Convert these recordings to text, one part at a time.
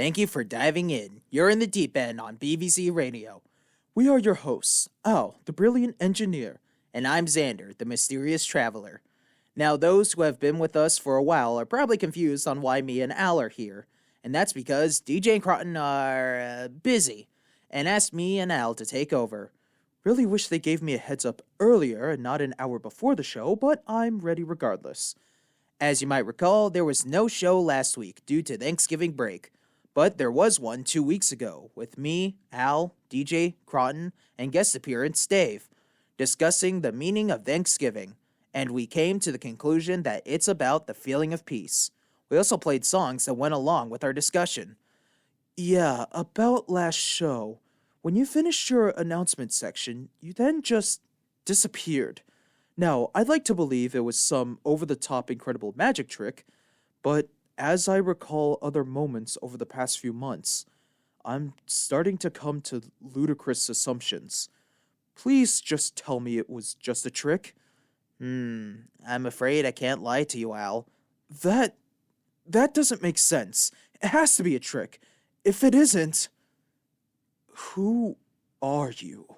Thank you for diving in. You're in the deep end on BBC Radio. We are your hosts, Al, the brilliant engineer, and I'm Xander, the mysterious traveler. Now, those who have been with us for a while are probably confused on why me and Al are here, and that's because DJ and Croton are busy and asked me and Al to take over. Really wish they gave me a heads up earlier and not an hour before the show, but I'm ready regardless. As you might recall, there was no show last week due to Thanksgiving break, but there was one 2 weeks ago with me, Al, DJ, Croton, and guest appearance Dave, discussing the meaning of Thanksgiving, and we came to the conclusion that it's about the feeling of peace. We also played songs that went along with our discussion. Yeah, about last show. When you finished your announcement section, you then just disappeared. Now, I'd like to believe it was some over the top incredible magic trick, but as I recall other moments over the past few months, I'm starting to come to ludicrous assumptions. Please just tell me it was just a trick. I'm afraid I can't lie to you, Al. That doesn't make sense. It has to be a trick. If it isn't, who are you?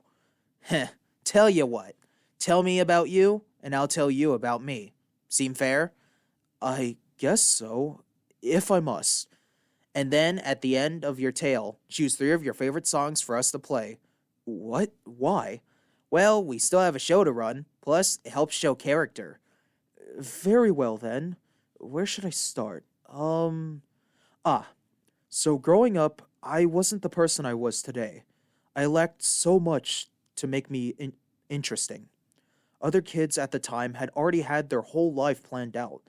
Heh, tell you what. Tell me about you, and I'll tell you about me. Seem fair? I guess so, if I must. And then, at the end of your tale, choose 3 of your favorite songs for us to play. What? Why? Well, we still have a show to run, plus it helps show character. Very well then. Where should I start? So growing up, I wasn't the person I was today. I lacked so much to make me interesting. Other kids at the time had already had their whole life planned out,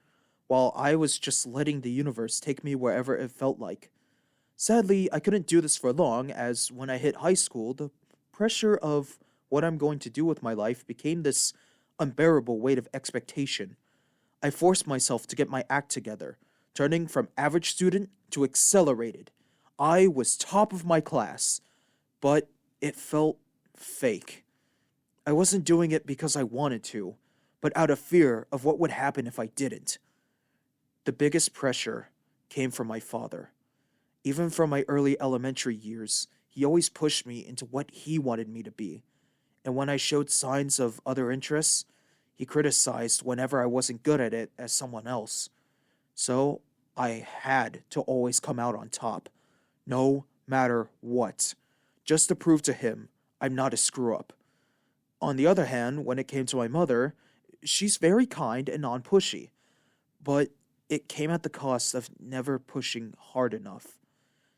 while I was just letting the universe take me wherever it felt like. Sadly, I couldn't do this for long, as when I hit high school, the pressure of what I'm going to do with my life became this unbearable weight of expectation. I forced myself to get my act together, turning from average student to accelerated. I was top of my class, but it felt fake. I wasn't doing it because I wanted to, but out of fear of what would happen if I didn't. The biggest pressure came from my father. Even from my early elementary years, he always pushed me into what he wanted me to be. And when I showed signs of other interests, he criticized whenever I wasn't good at it as someone else. So I had to always come out on top, no matter what, just to prove to him I'm not a screw-up. On the other hand, when it came to my mother, she's very kind and non-pushy, but it came at the cost of never pushing hard enough.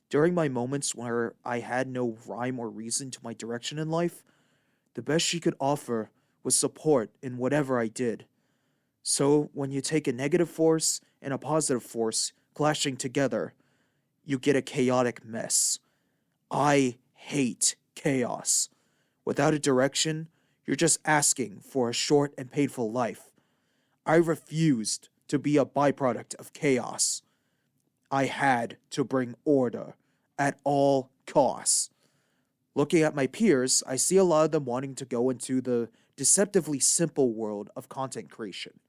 During my moments where I had no rhyme or reason to my direction in life, the best she could offer was support in whatever I did. So when you take a negative force and a positive force clashing together, you get a chaotic mess. I hate chaos. Without a direction, you're just asking for a short and painful life. I refused to be a byproduct of chaos. I had to bring order at all costs. Looking at my peers, I see a lot of them wanting to go into the deceptively simple world of content creation.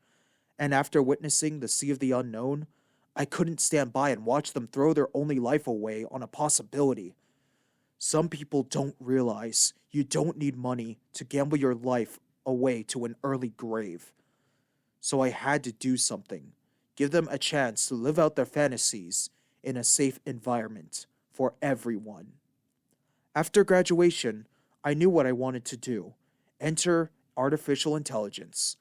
And after witnessing the sea of the unknown, I couldn't stand by and watch them throw their only life away on a possibility. Some people don't realize you don't need money to gamble your life away to an early grave. So I had to do something, give them a chance to live out their fantasies in a safe environment for everyone. After graduation, I knew what I wanted to do: enter artificial intelligence.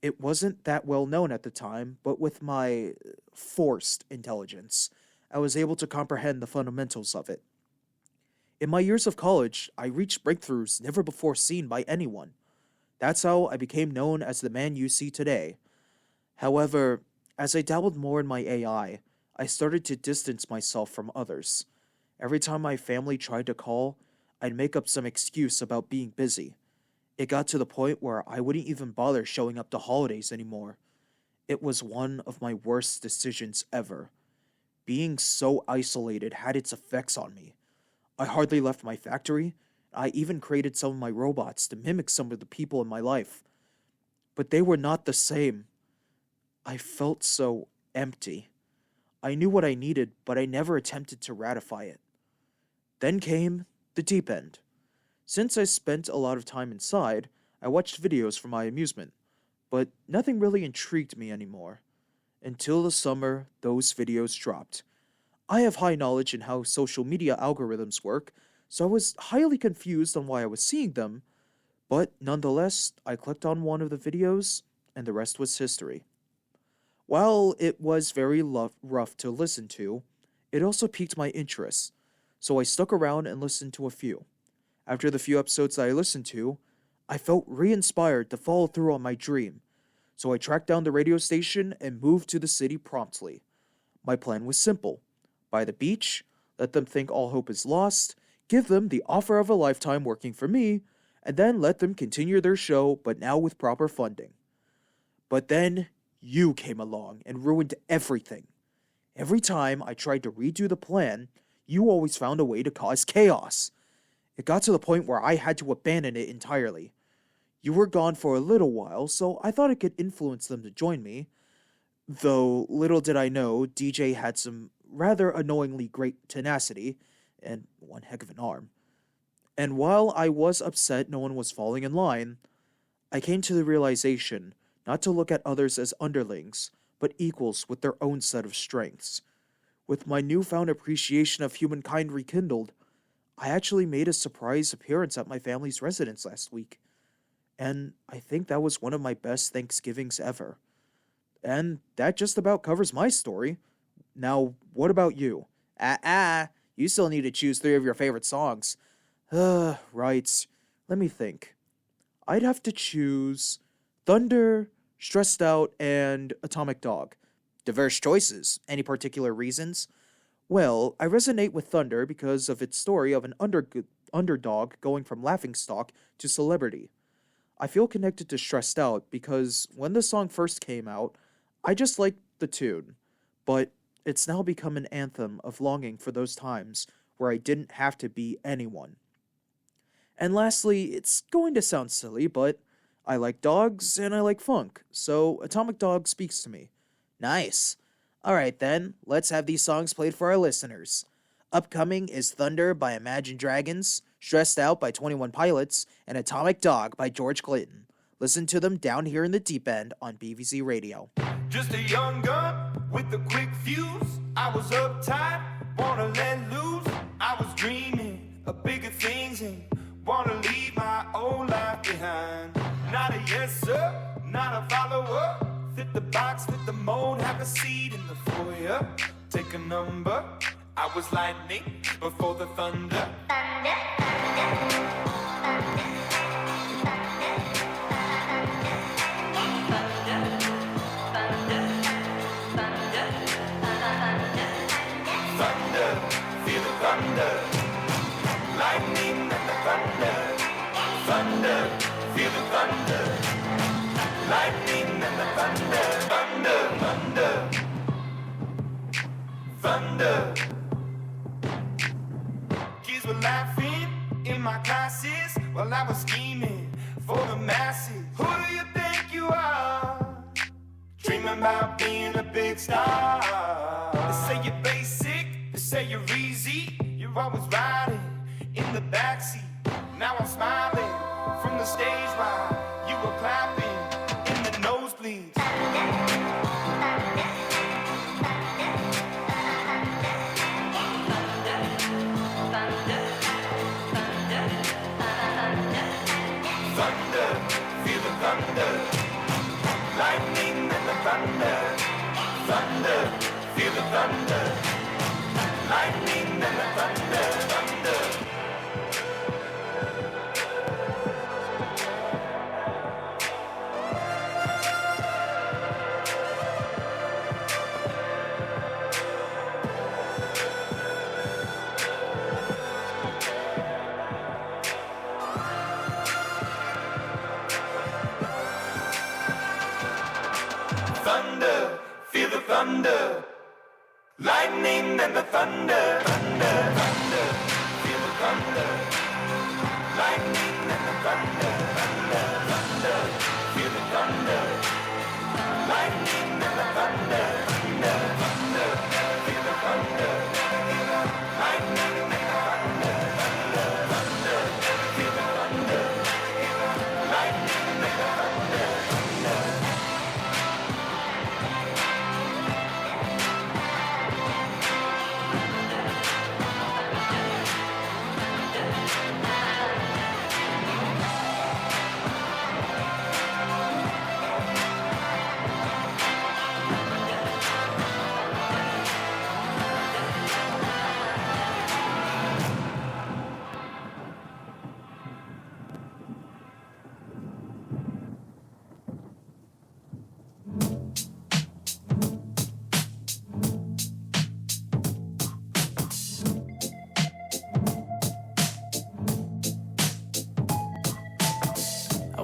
It wasn't that well known at the time, but with my forced intelligence, I was able to comprehend the fundamentals of it. In my years of college, I reached breakthroughs never before seen by anyone. That's how I became known as the man you see today. However, as I dabbled more in my I started to distance myself from others. Every time my family tried to call, I'd make up some excuse about being busy. It got to the point where I wouldn't even bother showing up to holidays anymore. It was one of my worst decisions ever. Being so isolated had its effects on me. I hardly left my factory. I even created some of my robots to mimic some of the people in my life. But they were not the same. I felt so empty. I knew what I needed, but I never attempted to ratify it. Then came the deep end. Since I spent a lot of time inside, I watched videos for my amusement, but nothing really intrigued me anymore. Until the summer, those videos dropped. I have high knowledge in how social media algorithms work, so I was highly confused on why I was seeing them, but nonetheless, I clicked on one of the videos, and the rest was history. While it was very rough to listen to, it also piqued my interest, so I stuck around and listened to a few. After the few episodes that I listened to, I felt re inspired to follow through on my dream, so I tracked down the radio station and moved to the city promptly. My plan was simple: buy the beach, let them think all hope is lost, give them the offer of a lifetime working for me, and then let them continue their show, but now with proper funding. But then you came along and ruined everything. Every time I tried to redo the plan, you always found a way to cause chaos. It got to the point where I had to abandon it entirely. You were gone for a little while, so I thought I could influence them to join me. Though little did I know, DJ had some rather annoyingly great tenacity, and one heck of an arm. And while I was upset no one was falling in line, I came to the realization not to look at others as underlings, but equals with their own set of strengths. With my newfound appreciation of humankind rekindled, I actually made a surprise appearance at my family's residence last week, and I think that was one of my best Thanksgivings ever. And that just about covers my story. Now, what about you? You still need to choose 3 of your favorite songs. Right. Let me think. I'd have to choose Thunder, Stressed Out, and Atomic Dog. Diverse choices. Any particular reasons? Well, I resonate with Thunder because of its story of an underdog going from laughingstock to celebrity. I feel connected to Stressed Out because when the song first came out, I just liked the tune, but it's now become an anthem of longing for those times where I didn't have to be anyone. And lastly, it's going to sound silly, but I like dogs and I like funk, so Atomic Dog speaks to me. Nice. Alright then, let's have these songs played for our listeners. Upcoming is Thunder by Imagine Dragons, Stressed Out by 21 Pilots, and Atomic Dog by George Clinton. Listen to them down here in the deep end on BVZ Radio. Just a young gun with a quick fuse. I was uptight, wanna let loose. I was dreaming of bigger things and wanna leave my old life behind. Not a yes sir, not a follower. Fit the box, fit the mold, have a seat in the foyer. Take a number. I was lightning before the thunder. Thunder, thunder, thunder. Thunder, lightning and the thunder. Thunder, feel the thunder. Lightning and the thunder. Thunder, thunder. Thunder. Kids were laughing in my classes while I was scheming for the masses. Who do you think you are? Dreaming about being a big star. They say you're basic, they say you're easy. You're always riding in the backseat. Now I'm smiling from the stage while you were clapping in the nosebleeds. Thunder, feel the thunder. Lightning and the thunder. Thunder, feel the thunder. Lightning and the thunder, thunder. Thunder, feel the thunder. Lightning and the thunder, thunder, thunder. Feel the thunder. Lightning and the thunder, thunder, thunder. Feel the thunder. Lightning and the thunder, thunder, thunder.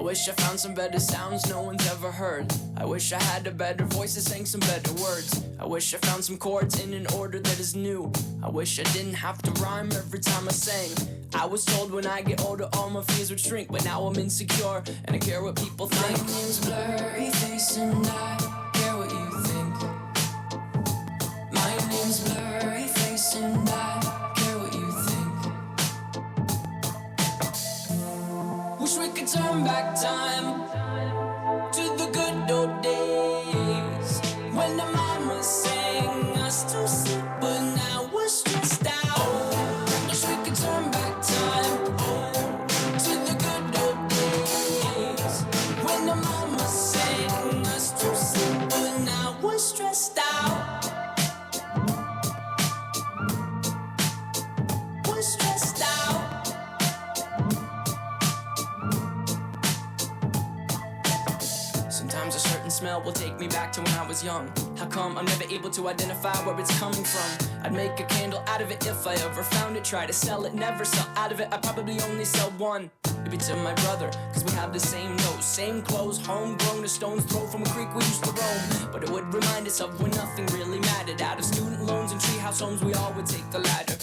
wish I found some better sounds no one's ever heard. I wish I had a better voice that sang some better words. I wish I found some chords in an order that is new. I wish I didn't have to rhyme every time I sang. I was told when I get older all my fears would shrink, but now I'm insecure and I care what people think. My name's Blurry Face and I care what you think. My name's Blurry Face and I care what you think. Wish we could turn back time to the good old days when the mama sang us to sleep, but now we're stressed out. Wish we could turn back time to the good old days when the mama sang us to sleep, but now we're stressed out. We're stressed out. Sometimes a certain smell will take me back to when I was young. How come I'm never able to identify where it's coming from? I'd make a candle out of it if I ever found it. Try to sell it, never sell out of it. I'd probably only sell one. Maybe to my brother, cause we have the same nose, same clothes, homegrown, a stone's throw from a creek we used to roam. But it would remind us of when nothing really mattered. Out of student loans and treehouse homes, we all would take the ladder.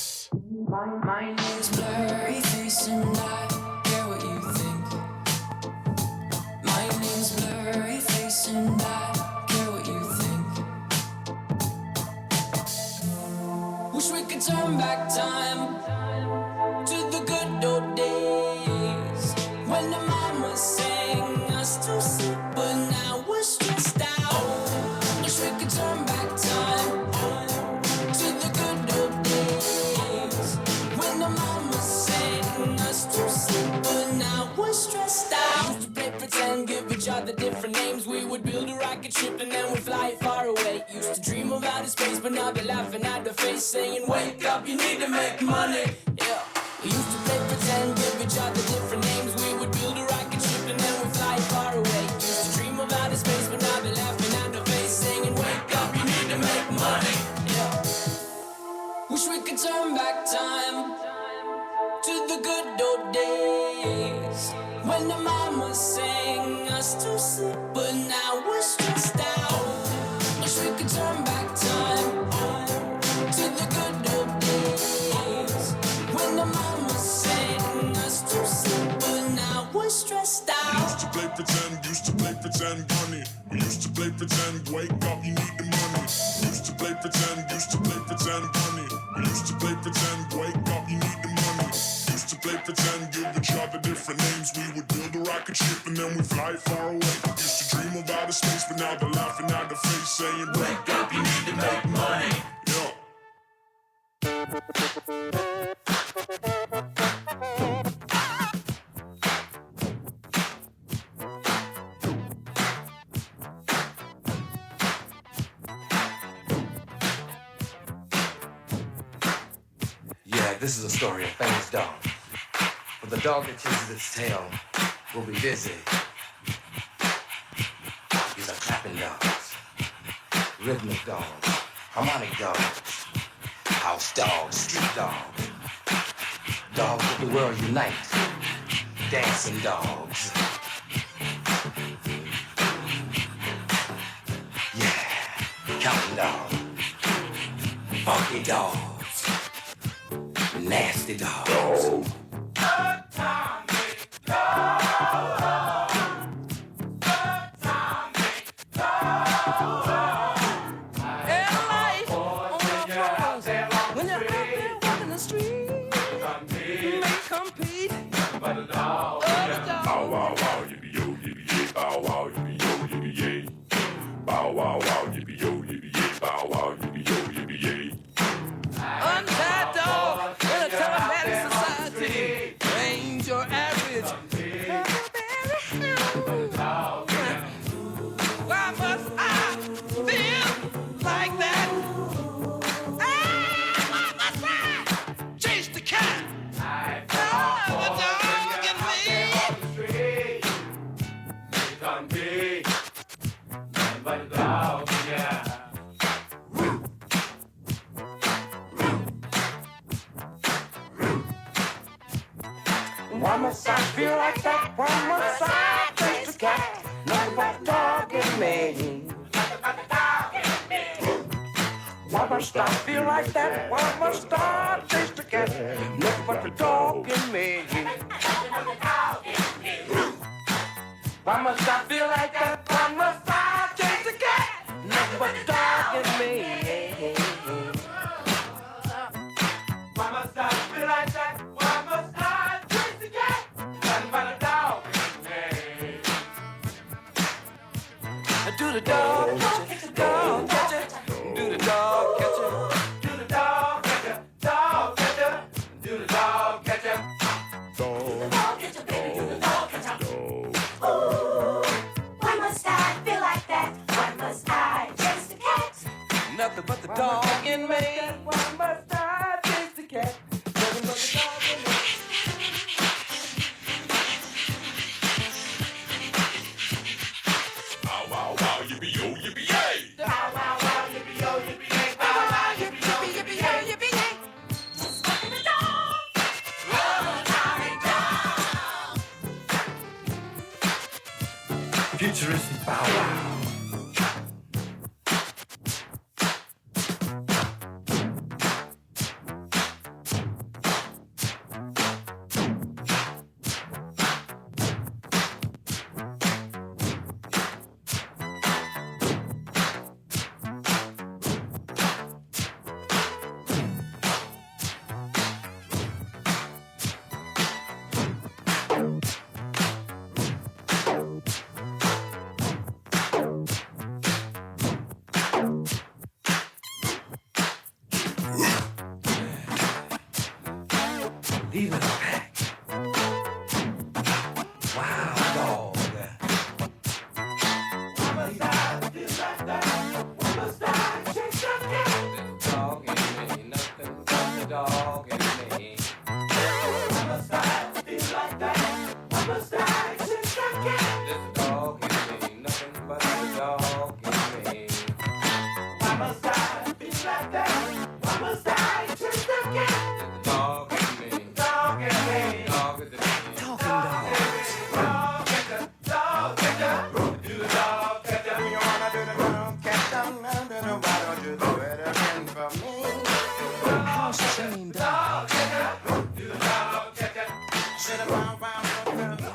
My name's Blurry Face and I care what you think. My name's Blurry Face and I care what you think. Wish we could turn back time to the good old days when the mama sang us to sleep, but now we're stressed out. Wish we could turn back time to the good old days when the mama sang us to sleep, but now we're stressed out. Used to play pretend, give each other different names. We would build a rocket ship and then we'd fly it far away. Used to dream of outer space, but now they're laughing at the face, saying, wake up, you need to make money. Yeah. We used to play pretend, give each other different names. We would build a rocket ship and then we'd fly it far away. Used to dream of outer space, but now they're laughing at the face, saying, wake up, you need to make money. Yeah. Wish we could turn back time to the good old days when the mama sang us to sleep, but now we're stressed out. Wish we could turn back time to the good old days when the mama sang us to sleep, but now we're stressed out. Used to play pretend, bunny. We used to play pretend, wake up, you need the money. Used to play pretend, bunny. We used to play pretend, wake up, you need the money. Used to play pretend, give each other different names. We would build a rocket ship and then we fly far away. Used to dream of outer space, but now they're laughing at the face, saying, wake up, you need to make money. Yeah. This is a story of famous dog. But the dog that chases its tail will be busy. These are clapping dogs, rhythmic dogs, harmonic dogs, house dogs, street dogs, dogs that the world unite, dancing dogs. Yeah, counting dogs, funky dogs. Nasty dogs. One more side, feel like that. One more side. cat. Nothing but a dog in me. Why must I feel like that? Why must I chase the cat? Nothing but the dog in me. Why must I feel like that? Why must I chase the cat? Nothing but the dog in me. Why must I feel like that? Why must I chase the cat? Nothing but a dog in me. Do the dog catch it, dog catch it. Do the dog catch it. Do the dog catch it, dog catch it. Do the dog catch it. Dog catcher, baby, do the dog catcher. Ooh, why must I feel like that? Why must I chase the cat? Nothing but the dog in me. Why must I chase the cat? Nothing but the dog in me. Bow wow wow yippee yo yippee yay. Bow wow wow yippee yo yippee yay. Bow wow yippee yo yippee yay yippee yay. Just walking the dog. Futuristic bow wow. Leave it a pack. Wow, dog. Why must I feel like that? Why must I chase the cat? The dog in me, nothing but the dog in me. Why must I feel like that? Why must I chase the cat? There's a dog in me, nothing but the dog in me. Why must I feel like that? Why must I chase the cat? There's a dog in me. Dog in me. Dog is in me. Talking dogs. Dog catcher. Dog catcher. Do the dog catcher. You wanna do the dog catcher? Why don't you do it again for me? House chain dog. Dog catcher. Do the dog catcher. Sit around, round, wow.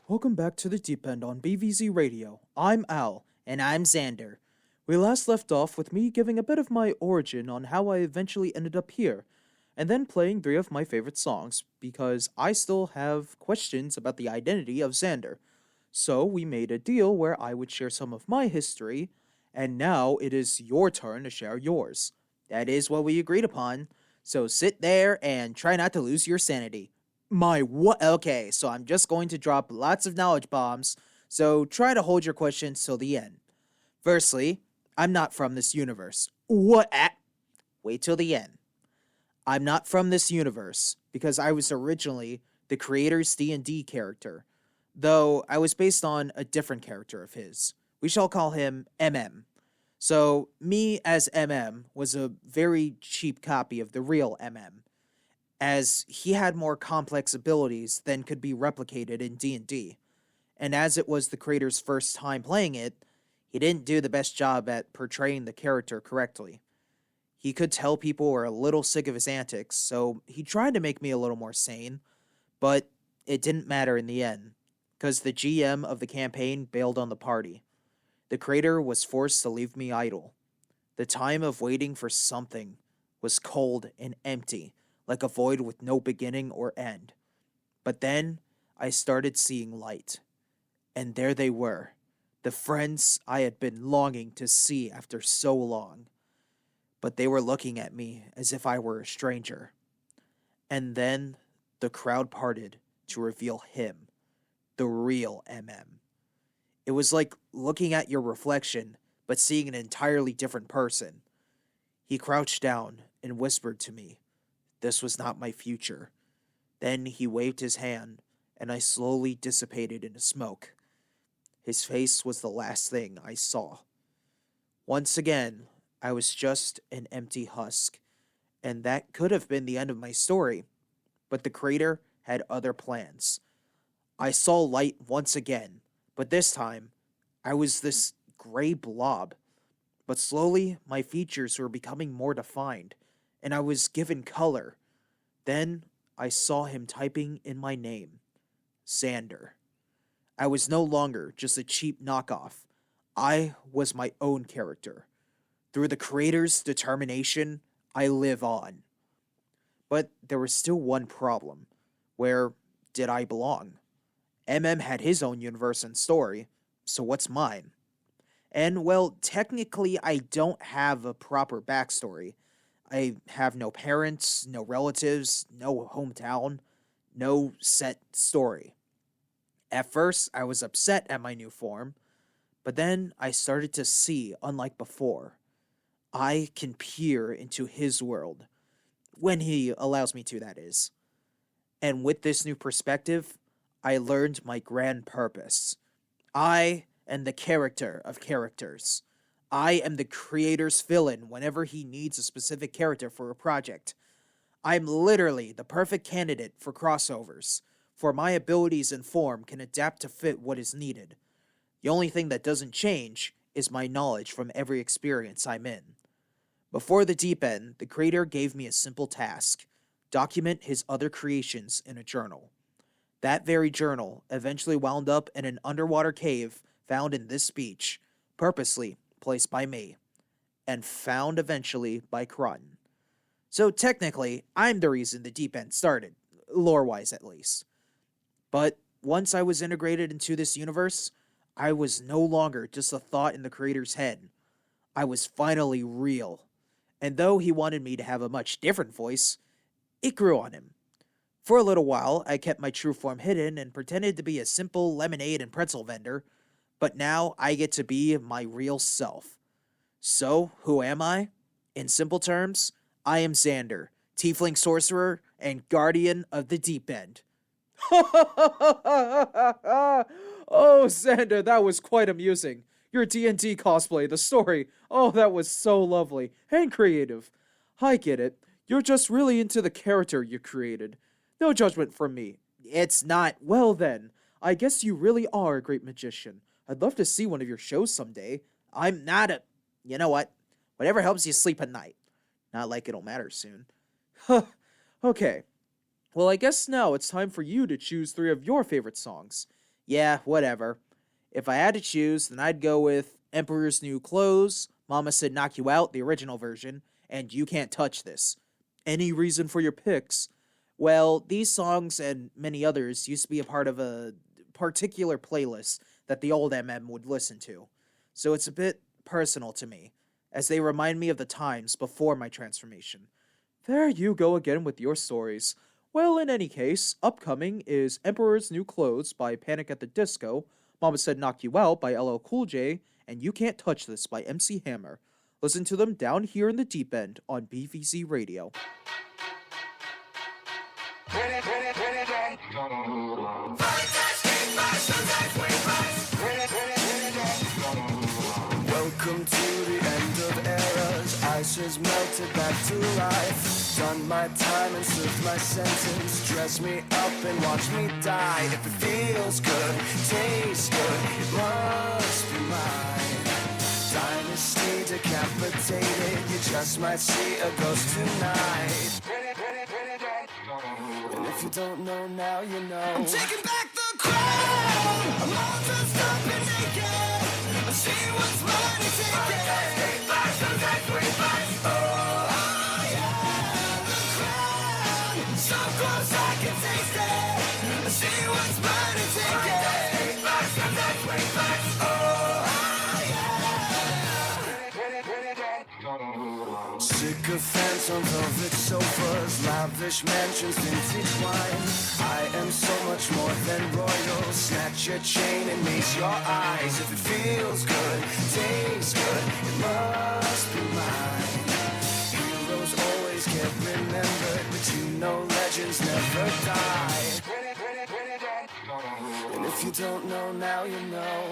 Welcome back to the Deep End on BVZ Radio. I'm Al. And I'm Xander. We last left off with me giving a bit of my origin on how I eventually ended up here, and then playing 3 of my favorite songs, because I still have questions about the identity of Xander. So we made a deal where I would share some of my history, and now it is your turn to share yours. That is what we agreed upon. So sit there and try not to lose your sanity. My what? Okay, so I'm just going to drop lots of knowledge bombs, so try to hold your questions till the end. Firstly, I'm not from this universe. What? Wait till the end. I'm not from this universe, because I was originally the creator's D&D character, though I was based on a different character of his. We shall call him MM. So, me as MM was a very cheap copy of the real MM, as he had more complex abilities than could be replicated in D&D. And as it was the creator's first time playing it, he didn't do the best job at portraying the character correctly. He could tell people were a little sick of his antics, so he tried to make me a little more sane, but it didn't matter in the end, because the GM of the campaign bailed on the party. The creator was forced to leave me idle. The time of waiting for something was cold and empty, like a void with no beginning or end. But then I started seeing light. And there they were, the friends I had been longing to see after so long. But they were looking at me as if I were a stranger. And then the crowd parted to reveal him, the real MM. It was like looking at your reflection, but seeing an entirely different person. He crouched down and whispered to me, this was not my future. Then he waved his hand, and I slowly dissipated into smoke. His face was the last thing I saw. Once again, I was just an empty husk, and that could have been the end of my story, but the creator had other plans. I saw light once again, but this time, I was this gray blob. But slowly, my features were becoming more defined, and I was given color. Then, I saw him typing in my name, Xander. I was no longer just a cheap knockoff. I was my own character. Through the creator's determination, I live on. But there was still one problem. Where did I belong? Had his own universe and story, so what's mine? And, well, technically, I don't have a proper backstory. I have no parents, no relatives, no hometown, no set story. At first, I was upset at my new form, but then I started to see, unlike before, I can peer into his world. When he allows me to, that is. And with this new perspective, I learned my grand purpose. I am the character of characters. I am the creator's villain whenever he needs a specific character for a project. I'm literally the perfect candidate for crossovers, for my abilities and form can adapt to fit what is needed. The only thing that doesn't change is my knowledge from every experience I'm in. Before the deep end, the creator gave me a simple task: document his other creations in a journal. That very journal eventually wound up in an underwater cave found in this beach, purposely placed by me, and found eventually by Crutton. So technically, I'm the reason the deep end started, lore-wise at least. But once I was integrated into this universe, I was no longer just a thought in the creator's head. I was finally real. And though he wanted me to have a much different voice, it grew on him. For a little while, I kept my true form hidden and pretended to be a simple lemonade and pretzel vendor, but now I get to be my real self. So, who am I? In simple terms, I am Xander, Tiefling Sorcerer and Guardian of the Deep End. Oh, Xander, that was quite amusing. Your D&D cosplay, the story, oh, that was so lovely and creative. I get it. You're just really into the character you created. No judgment from me. It's not. Well then, I guess you really are a great magician. I'd love to see one of your shows someday. I'm not a... You know what? Whatever helps you sleep at night. Not like it'll matter soon. Huh. Okay. Well, I guess now it's time for you to choose 3 of your favorite songs. Yeah, whatever. If I had to choose, then I'd go with Emperor's New Clothes, Mama Said Knock You Out, the original version, and You Can't Touch This. Any reason for your picks? Well, these songs and many others used to be a part of a particular playlist that the old would listen to. So it's a bit personal to me, as they remind me of the times before my transformation. There you go again with your stories. Well, in any case, upcoming is Emperor's New Clothes by Panic at the Disco, Mama Said Knock You Out by LL Cool J, and You Can't Touch This by MC Hammer. Listen to them down here in the deep end on BVZ Radio. Welcome to the end of eras. Ice has melted back to life. Done my time and served my sentence. Dress me up and watch me die. If it feels good, tastes good, it must be mine. Dynasty decapitated. You just might see a ghost tonight. And if you don't know now, you know. I'm taking back the crown. I'm all dressed up and naked. I see what's mine and take it. Oh, yeah, the crown. So close I can taste it. I see what's mine and take it. Sycophants on velvet sofas, lavish mansions, vintage wine. I am so much more than royal. Snatch your chain and mace your eyes. If it feels good, tastes good, it must be mine. Heroes always get remembered, but you know legends never die. And if you don't know, now you know.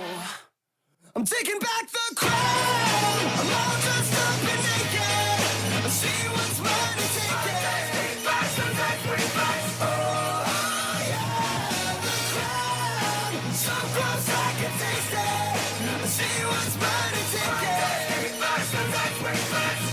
I'm taking back the crown. I'm all dressed up and naked. I see what's mine and take it. Oh, yeah, the crown. So close I can taste it. I see what's mine and take it.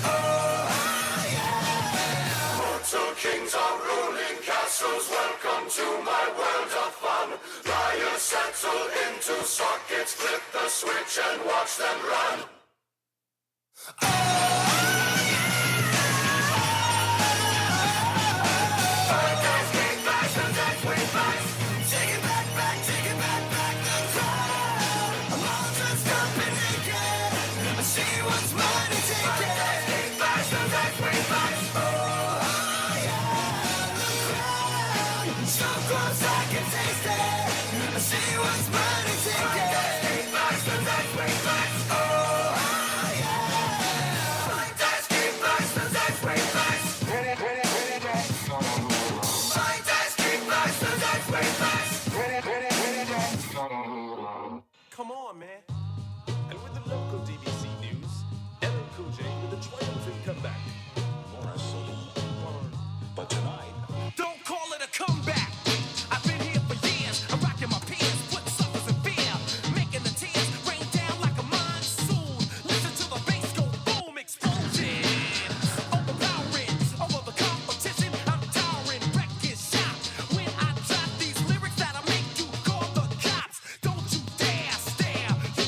Oh, yeah. Mortal kings are ruling castles. Welcome to my world of fun. Liars settle into sockets. Flip the switch and watch them run. Take it back, the crown. I'm all dressed up and naked. I see what's mine and take it. Oh, yeah, the crown. So close I can taste it. I see what's mine and take it. Oh, Come on, man. And with the local DBC news, LL Cool J with a triumphant comeback. But tonight, don't call it a comeback. I've been here for years. I'm rocking my peers, putting suckers in fear, making the tears rain down like a monsoon. Listen to the bass go boom, explosion. Overpowering over the competition. I'm towering, wrecking shop. When I drop these lyrics that'll make you call the cops. Don't you dare stare. You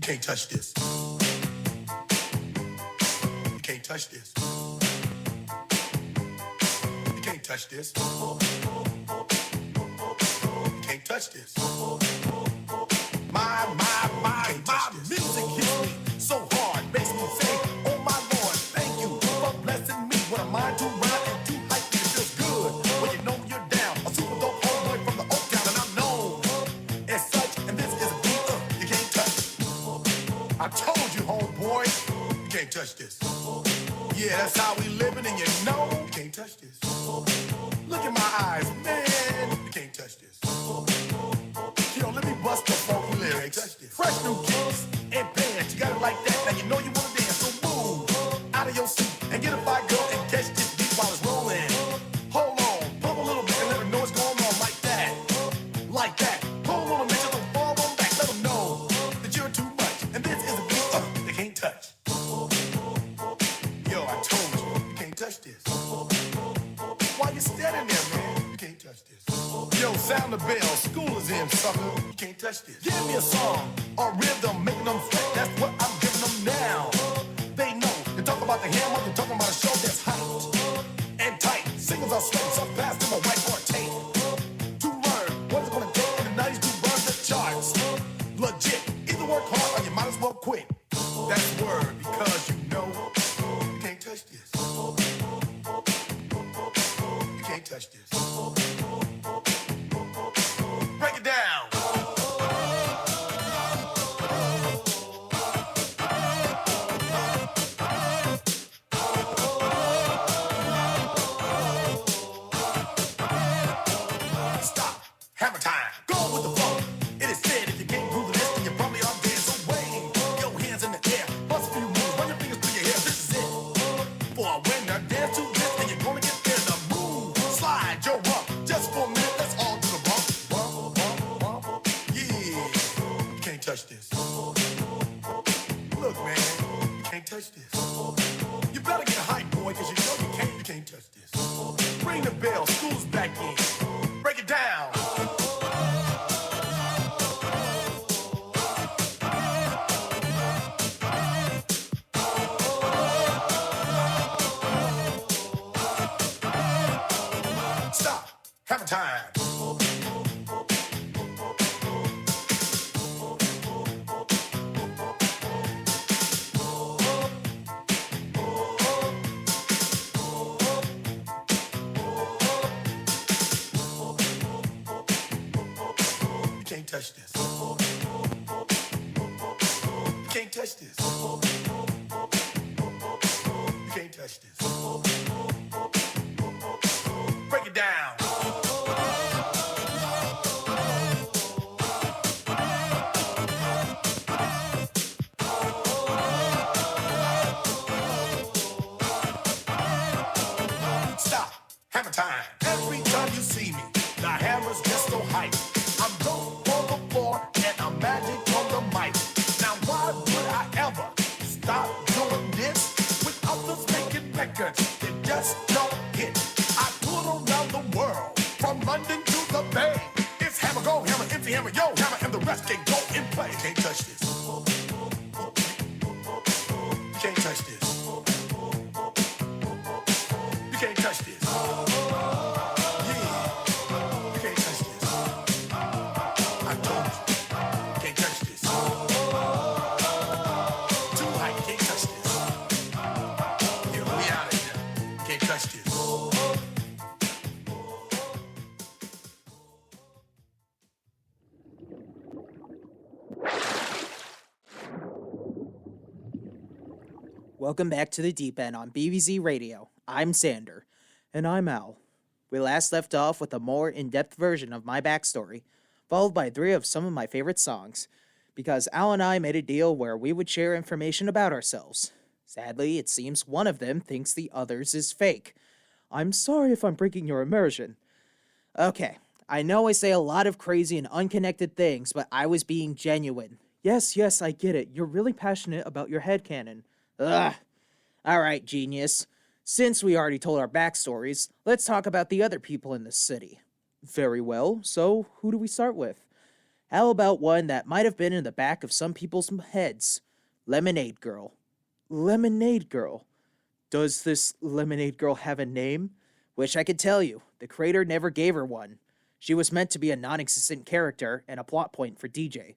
can't touch this. You can't touch this. You can't touch this. You can't touch this. My music hits me so hard, makes me say, oh my Lord, thank you for blessing me. What a mind to rhyme and to hype me, it feels good when you know you're down. A super dope homeboy from the Oak Town, and I'm known as such. And this is a beat you can't touch. I told you, homeboy, you can't touch this. Yeah, that's how we living, and you know you can't touch this. Look in my eyes, man, you can't touch this. Yo, let me bust the funky lyrics. Fresh new kicks and bands, you got it like that. Now you know you wanna dance, so move out of your seat and get a fire girl and catch this beat while it's rolling. Hold on, pump a little bit and let them know what's going on like that. Like that. Hold on, make sure don't fall on back. Let them know that you're too much. And this is a beat they can't touch. Yo, I told you, you can't touch this. Why you standing there, man? You can't touch this. Yo, sound the bell, school is in, sucker. You can't touch this. Give me a song or rhythm, making them sweat. That's what I'm giving them now. They know. You talk about the hammer, you're talking about a show that's hyped and tight. Singles are sweating so fast in my whiteboard tape. To learn what it's gonna take in the 90s to burn the charts. Legit. Either work hard or you might as well quit. That's word because you know you can't touch this. You can't touch this. Break it down. Stop. Hammer time. Go with the flow. It is said if you can't groove the list, then you probably are dead. So wave your hands in the air. Bust a few moves. Run your fingers through your hair. This is it. For a winner, dance to this, and you're gonna get there. The move. Slide your rump. Just for a minute, let's all do the bump. Bump. Yeah. You can't touch this. Look, man. You can't touch this. You better get hype, boy, because you know you can't touch this. Ring the bell. School's back in. Break it down. Stop. Hammer time. You can't touch this. You can't touch this. You can't touch this. Break it down. Stop. Hammer time. Every time you see me, the hammer's just so hype. I'm dope on the floor and I'm magic on the mic. Now why would I ever stop doing this with others making records that just don't hit? I tour around the world, from London to the Bay. It's hammer, go hammer, empty hammer, yo hammer, and the rest can go in play. You can't touch this. You can't touch this. You can't touch this. Yeah, you can't touch this. I told you, you can't touch this. Too high, you can't touch this. Yeah, we out of here. You can't touch this. Welcome back to the Deep End on BBZ Radio. I'm Sander. And I'm Al. We last left off with a more in-depth version of my backstory, followed by 3 of some of my favorite songs, because Al and I made a deal where we would share information about ourselves. Sadly, it seems one of them thinks the others is fake. I'm sorry if I'm breaking your immersion. Okay, I know I say a lot of crazy and unconnected things, but I was being genuine. Yes, I get it. You're really passionate about your headcanon. Ugh. Alright, genius. Since we already told our backstories, let's talk about the other people in this city. Very well, so who do we start with? How about one that might have been in the back of some people's heads? Lemonade Girl. Lemonade Girl. Does this Lemonade Girl have a name? Wish I could tell you. The creator never gave her one. She was meant to be a non existent character and a plot point for DJ.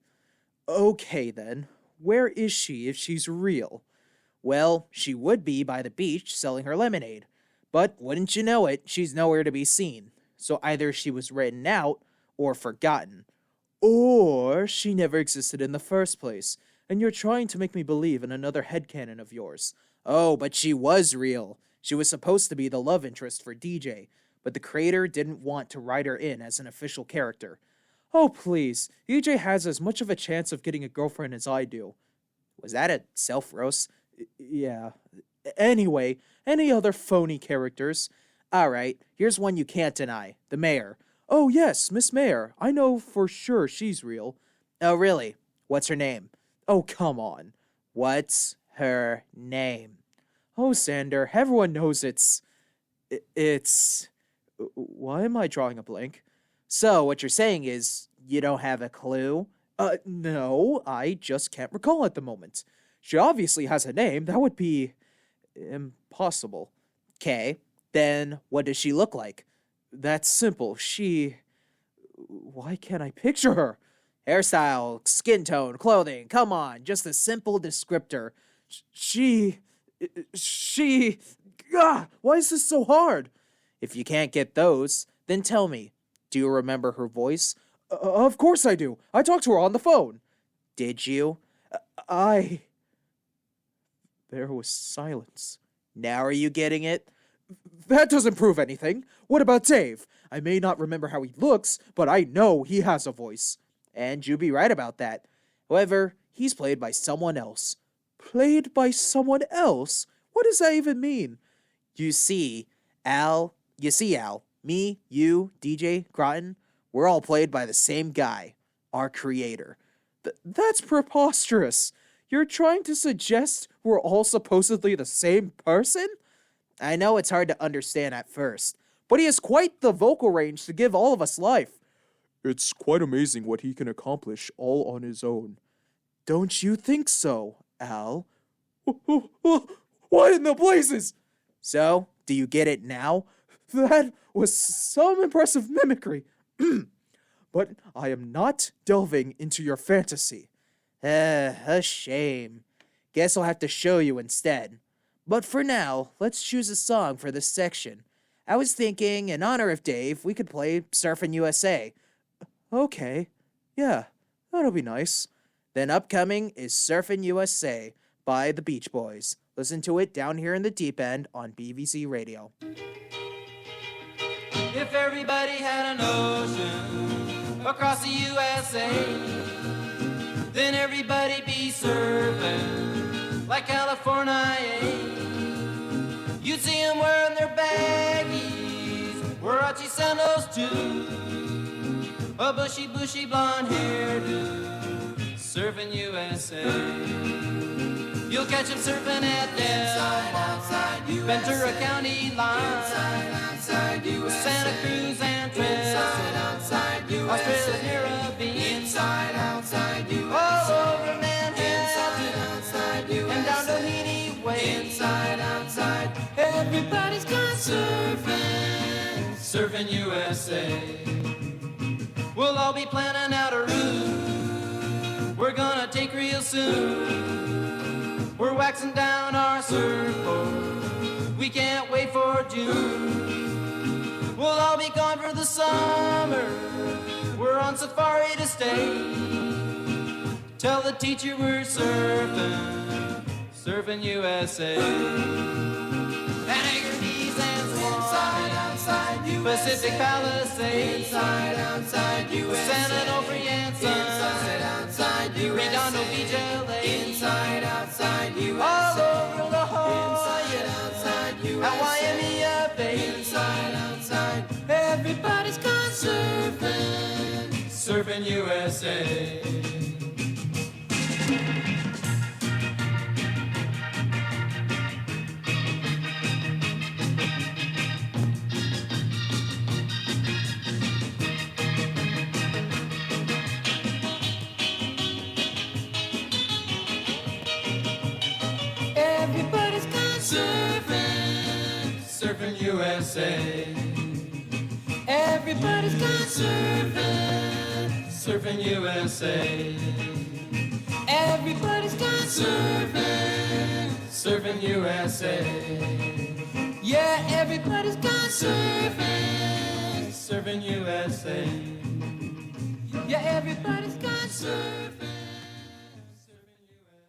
Okay then, where is she if she's real? Well, she would be by the beach selling her lemonade. But wouldn't you know it, she's nowhere to be seen. So either she was written out or forgotten. Or she never existed in the first place, and you're trying to make me believe in another headcanon of yours. Oh, but she was real. She was supposed to be the love interest for DJ, but the creator didn't want to write her in as an official character. Oh, please, DJ has as much of a chance of getting a girlfriend as I do. Was that a self-roast? Yeah. Anyway, any other phony characters? Alright, here's one you can't deny. The mayor. Oh yes, Miss Mayor. I know for sure she's real. Oh really? What's her name? Oh come on. What's her name? Oh Sander, everyone knows it's... Why am I drawing a blank? So, what you're saying is, you don't have a clue? No, I just can't recall at the moment. She obviously has a name, that would be... impossible. Okay, then what does she look like? That's simple, Why can't I picture her? Hairstyle, skin tone, clothing, come on, just a simple descriptor. She... Why is this so hard? If you can't get those, then tell me, do you remember her voice? Of course I do. I talked to her on the phone. Did you? There was silence. Now are you getting it? That doesn't prove anything. What about Dave? I may not remember how he looks, but I know he has a voice. And you'd be right about that. However, he's played by someone else. Played by someone else? What does that even mean? You see, Al, me, you, DJ, Groton, we're all played by the same guy, our creator. That's preposterous. You're trying to suggest we're all supposedly the same person? I know it's hard to understand at first, but he has quite the vocal range to give all of us life. It's quite amazing what he can accomplish all on his own. Don't you think so, Al? What in the blazes? So, do you get it now? That was some impressive mimicry. But I am not delving into your fantasy. A shame. Guess I'll have to show you instead. But for now, let's choose a song for this section. I was thinking, in honor of Dave, we could play Surfin' U.S.A. Okay, yeah, that'll be nice. Then upcoming is Surfin' U.S.A. by the Beach Boys. Listen to it down here in the deep end on BVC Radio. If everybody had an ocean across the USA, then everybody be surfing like California. You'd see them wearing their baggies, Warachi sandals too, a bushy blonde hairdo, surfing USA. You'll catch them surfing at Del, Ventura County line, Santa Cruz and Trestle, Australia's Caribbean, all over Manhattan, and down Doheny Way, everybody's gone surfing, surfing USA. We'll all be planning out a route we're gonna take real soon. We're waxing down our surfboard, we can't wait for June. We'll all be gone for the summer, we're on safari to stay. Tell the teacher we're surfing, surfing USA. And Anchorage and Swan, outside USA. Pacific Palisades, outside USA. San Onofre and Sun, outside USA. Redondo Beach, LA, outside USA. All over La Jolla, outside USA. At Waimea Bay, outside. Everybody's gone surfing, surfing USA. USA. Everybody's gone surfing, surfing USA. Everybody's gone surfing, surfing USA. Yeah, everybody's gone surfing, surfing USA. Yeah, everybody's gone surfing, surfing USA.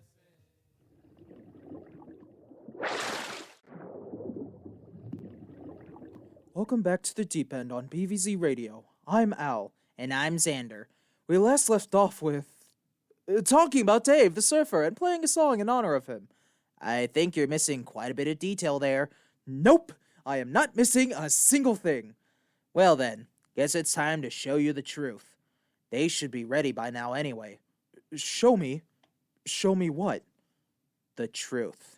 Welcome back to the Deep End on BVZ Radio. I'm Al. And I'm Xander. We last left off with talking about Dave the surfer and playing a song in honor of him. I think you're missing quite a bit of detail there. Nope, I am not missing a single thing. Well then, guess it's time to show you the truth. They should be ready by now anyway. Show me? Show me what? The truth.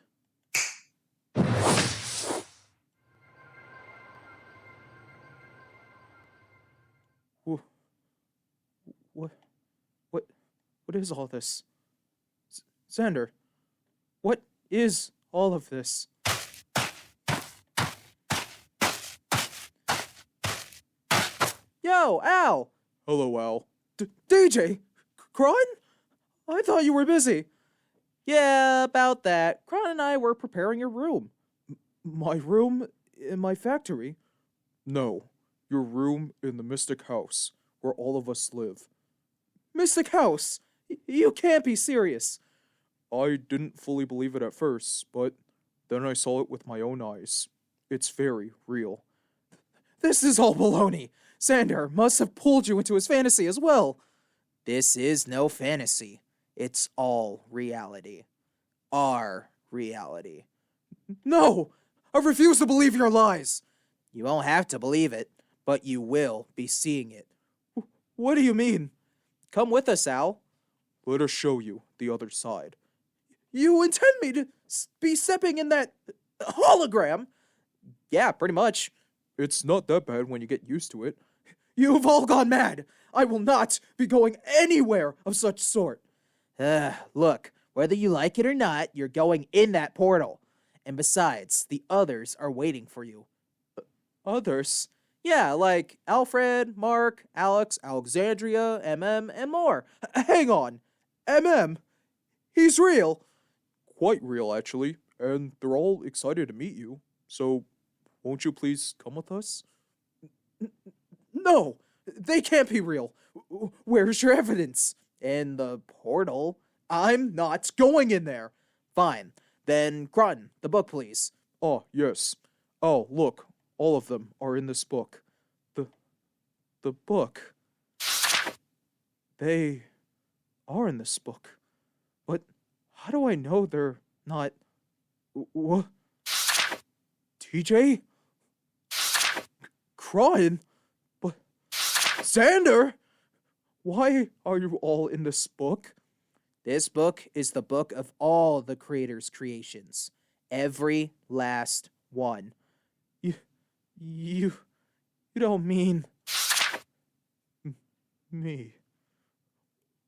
What is all this? Xander, what is all of this? Yo, Al! Hello, Al. DJ? Kron? I thought you were busy. Yeah, about that. Kron and I were preparing your room. My room in my factory? No, your room in the Mystic House, where all of us live. Mystic House? You can't be serious. I didn't fully believe it at first, but then I saw it with my own eyes. It's very real. This is all baloney. Xander must have pulled you into his fantasy as well. This is no fantasy. It's all reality. Our reality. No! I refuse to believe your lies! You won't have to believe it, but you will be seeing it. What do you mean? Come with us, Al. Let us show you the other side. You intend me to be stepping in that hologram? Yeah, pretty much. It's not that bad when you get used to it. You've all gone mad. I will not be going anywhere of such sort. Look, whether you like it or not, you're going in that portal. And besides, the others are waiting for you. Others? Yeah, like Alfred, Mark, Alex, Alexandria, MM, and more. Hang on. MM? He's real. Quite real, actually. And they're all excited to meet you. So, won't you please come with us? No! They can't be real. Where's your evidence? In the portal? I'm not going in there. Fine. Then, Crun, the book, please. Oh, yes. Oh, look. All of them are in this book. The book. They are in this book. But how do I know they're not... What? TJ? Crying? But... Xander? Why are you all in this book? This book is the book of all the creators' creations. Every last one. You don't mean... me.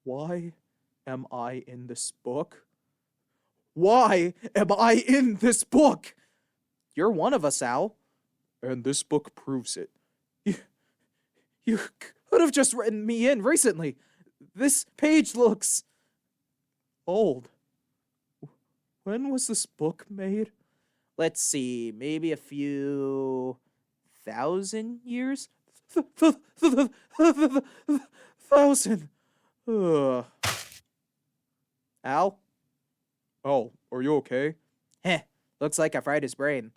Why am I in this book? Why am I in this book? You're one of us, Al. And this book proves it. You could have just written me in recently. This page looks... old. When was this book made? Let's see, maybe a few... 1,000 years? 1,000. Al? Oh, are you okay? Heh, looks like I fried his brain.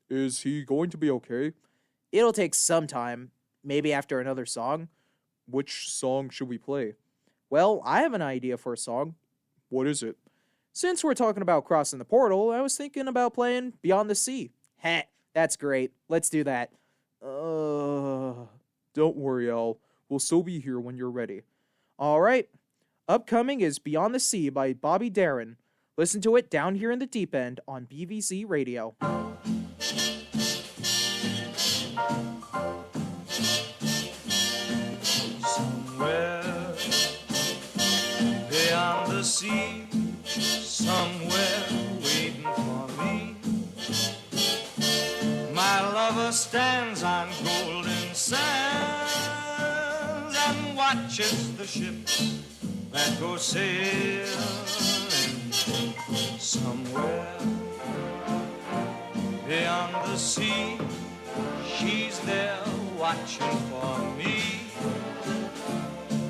Is he going to be okay? It'll take some time, maybe after another song. Which song should we play? Well, I have an idea for a song. What is it? Since we're talking about crossing the portal, I was thinking about playing Beyond the Sea. Heh, that's great. Let's do that. Don't worry, Al. We'll still be here when you're ready. All right. Upcoming is Beyond the Sea by Bobby Darin. Listen to it down here in the deep end on BVZ Radio. Somewhere beyond the sea, somewhere waiting for me, my lover's is the ship that goes sailing somewhere beyond the sea. She's there watching for me.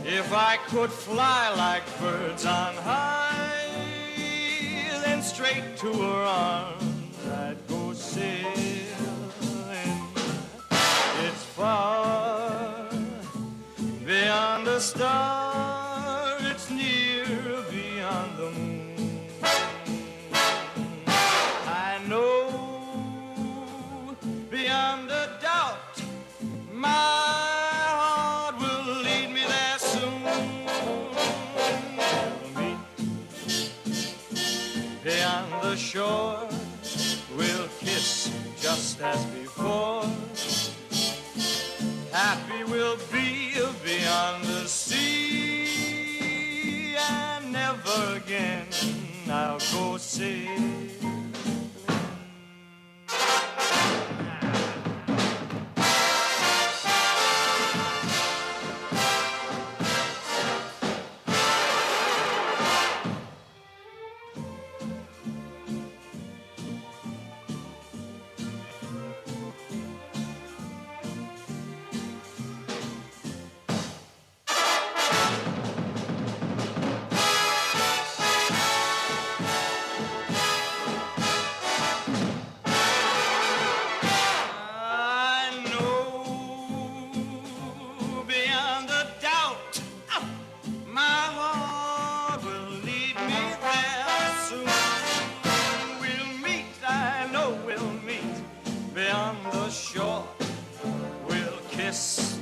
If I could fly like birds on high, then straight to her arms I'd go sailing. It's far beyond the star, it's near beyond the moon. I know beyond a doubt my heart will lead me there soon. We'll meet beyond the shore, we'll kiss just as before. Happy we'll be beyond the sea, and never again I'll go sailing.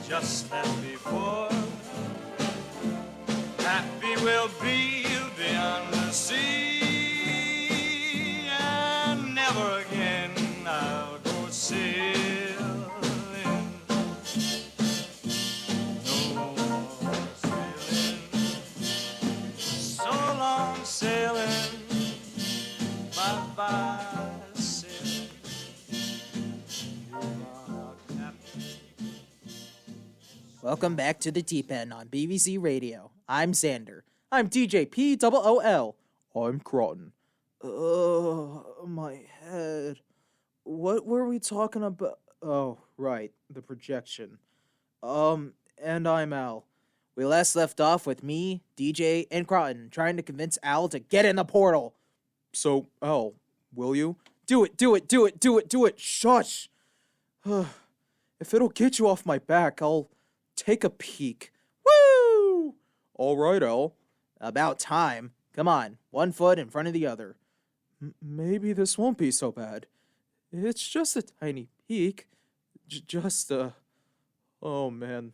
Just as before, happy we'll be beyond the sea, and never again I'll go sailing. No more sailing, so long sailing, bye-bye sailing. You are captain. Welcome back to the Deep End on BBC Radio. I'm Xander. I'm DJ POOL. I'm Croton. My head. What were we talking about? Oh, right, the projection. And I'm Al. We last left off with me, DJ, and Croton trying to convince Al to get in the portal. So, Al, will you? Do it. Shush! If it'll get you off my back, I'll take a peek. Woo! All right, Al. About time. Come on, one foot in front of the other. Maybe this won't be so bad. It's just a tiny peek. Oh, man.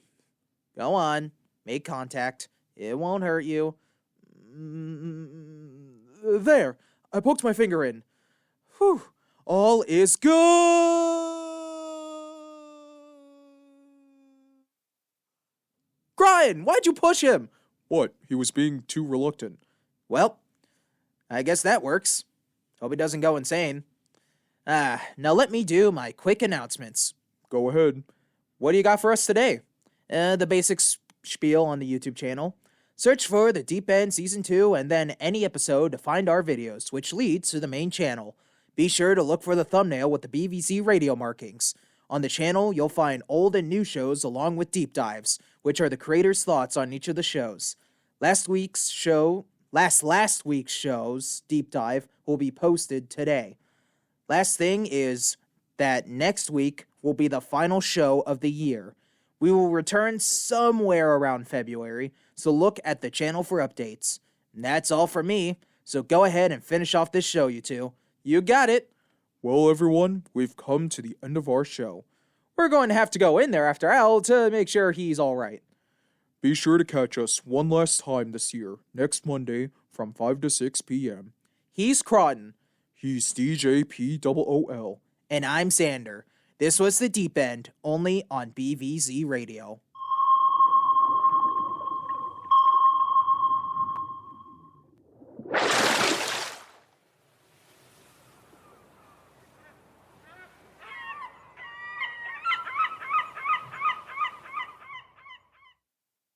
Go on, make contact. It won't hurt you. There! I poked my finger in. Whew! All is good! Brian, why'd you push him? What? He was being too reluctant. Well, I guess that works. Hope he doesn't go insane. Now let me do my quick announcements. Go ahead. What do you got for us today? The basic spiel on the YouTube channel. Search for The Deep End Season 2 and then any episode to find our videos, which leads to the main channel. Be sure to look for the thumbnail with the BBC radio markings. On the channel, you'll find old and new shows along with deep dives, which are the creators' thoughts on each of the shows. Last week's show's deep dive will be posted today. Last thing is that next week will be the final show of the year. We will return somewhere around February, so look at the channel for updates. And that's all for me, so go ahead and finish off this show, you two. You got it! Well, everyone, we've come to the end of our show. We're going to have to go in there after Al to make sure he's alright. Be sure to catch us one last time this year, next Monday from 5 to 6 p.m. He's Croton. He's DJ POOL. And I'm Xander. This was The Deep End, only on BVZ Radio.